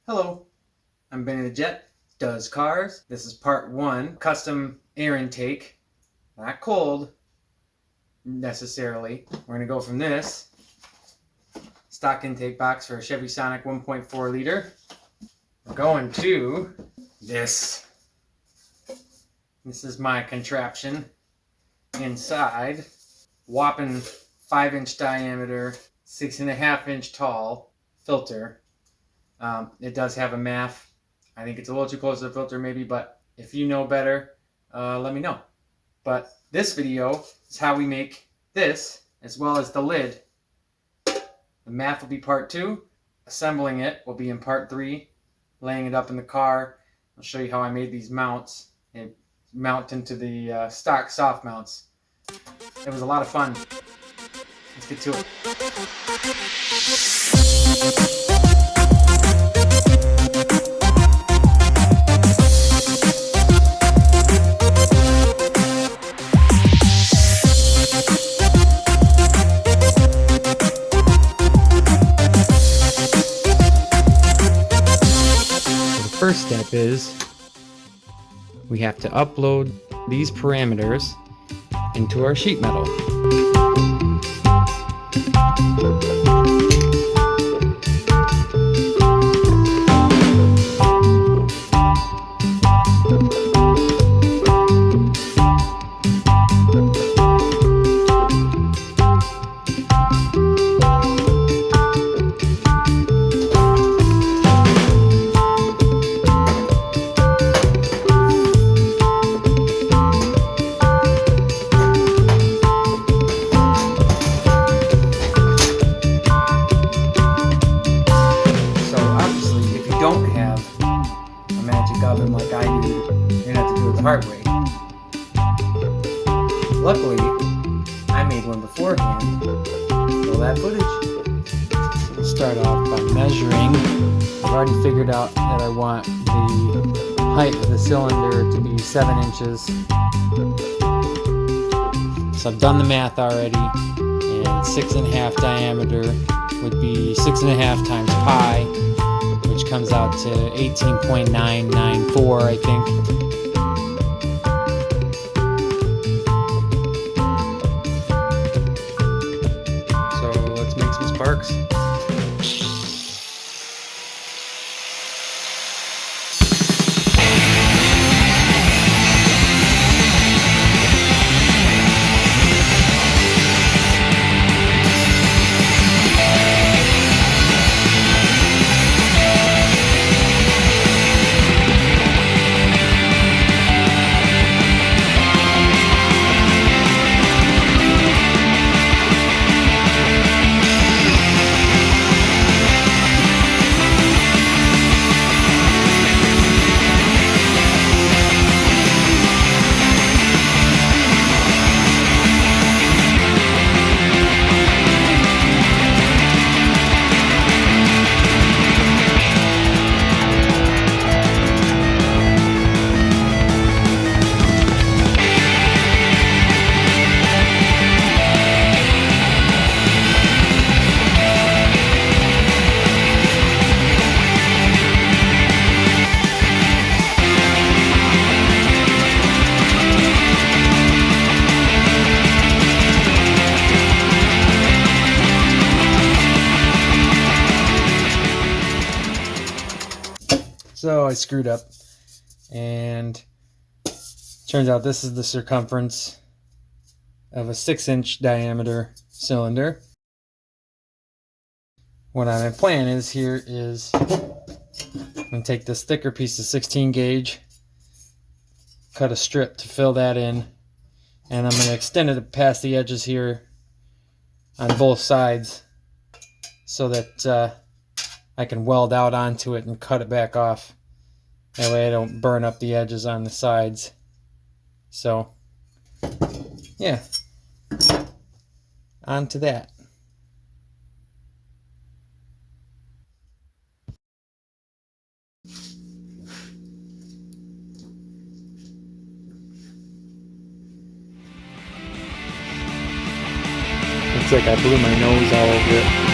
Hello, I'm Benny the Jet, does cars. This is part one, custom air intake. Not cold, necessarily. We're gonna go from this stock intake box for a Chevy Sonic 1.4 liter. We're going to this. This is my contraption. Inside, whopping 5-inch diameter, 6.5-inch tall filter. It does have a MAF. I think it's a little too close to the filter maybe, but if you know better, let me know. But this video is how we make this, as well as the lid. The MAF will be part 2. Assembling it will be in part 3. Laying it up in the car. I'll show you how I made these mounts. And mount into the stock soft mounts. It was a lot of fun. Let's get to it. First step is we have to upload these parameters into our sheet metal. Oven like I do, you're gonna have to do it the hard way. Luckily, I made one beforehand. Roll that footage. We'll start off by measuring. I've already figured out that I want the height of the cylinder to be 7 inches. So I've done the math already, and 6.5 diameter would be 6.5 times pi, which comes out to 18.994, I think. So let's make some sparks. So I screwed up, and turns out this is the circumference of a 6-inch diameter cylinder. What my plan is here is I'm going to take this thicker piece of 16 gauge, cut a strip to fill that in, and I'm going to extend it past the edges here on both sides so that I can weld out onto it and cut it back off. That way I don't burn up the edges on the sides. So, yeah. On to that. Looks like I blew my nose all over it.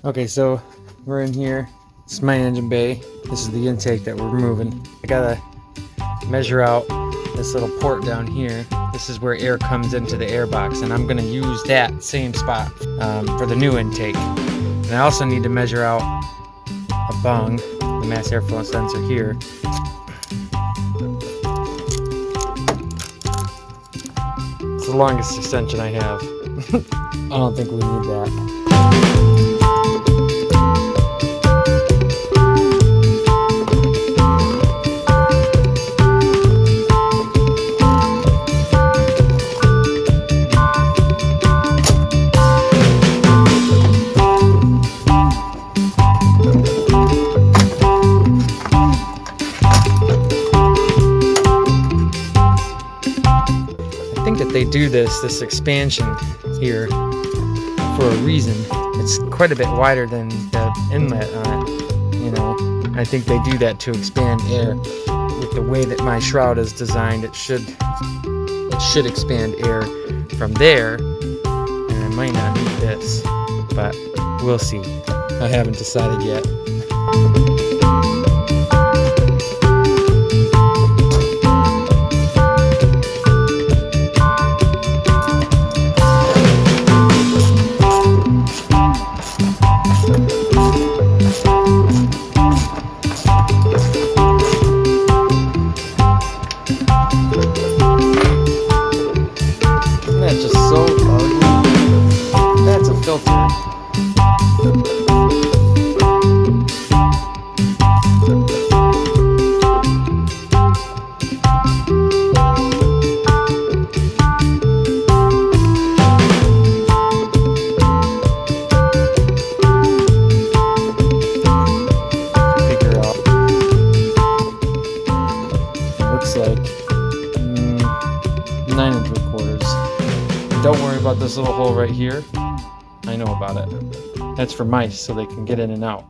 Okay, so we're in here. This is my engine bay. This is the intake that we're removing. I gotta measure out this little port down here. This is where air comes into the air box, and I'm gonna use that same spot for the new intake. And I also need to measure out a bung, the mass airflow sensor here. It's the longest extension I have. I don't think we need that. I think that they do this expansion here for a reason. It's quite a bit wider than the inlet on it, you know. I think they do that to expand air. With the way that my shroud is designed, it should expand air from there, and I might not need this, but we'll see. I haven't decided yet. That's just so ugly. That's a filter. Figure out. It looks like 9 3/4. Don't worry about this little hole right here. I know about it. That's for mice so they can get in and out.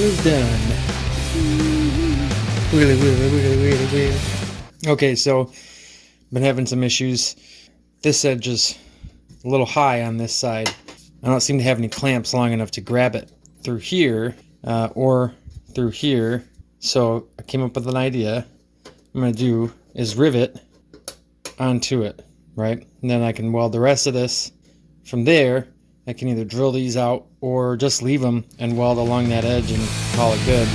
It's done. Okay, so been having some issues. This edge is a little high on this side. I don't seem to have any clamps long enough to grab it through here or through here. So I came up with an idea. What I'm gonna do is rivet onto it, right? And then I can weld the rest of this. From there, I can either drill these out or just leave them and weld along that edge and call it good.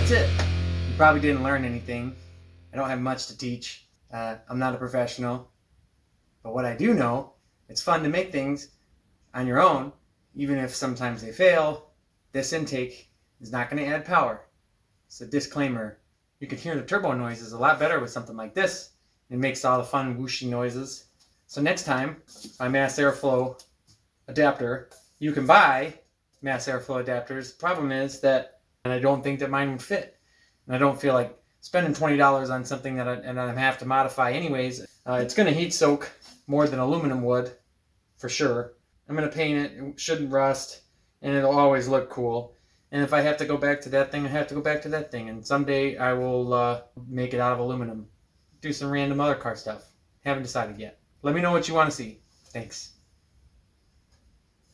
that's it. You probably didn't learn anything. I don't have much to teach. I'm not a professional. But what I do know, it's fun to make things on your own, even if sometimes they fail. This intake is not going to add power. It's a disclaimer. You can hear the turbo noises a lot better with something like this. It makes all the fun whooshy noises. So next time, my mass airflow adapter, you can buy mass airflow adapters. The problem is that I don't think that mine would fit. And I don't feel like spending $20 on something that I have to modify anyways. It's going to heat soak more than aluminum would, for sure. I'm going to paint it. It shouldn't rust, and it'll always look cool. And if I have to go back to that thing, I have to go back to that thing. And someday I will make it out of aluminum. Do some random other car stuff. Haven't decided yet. Let me know what you want to see. Thanks.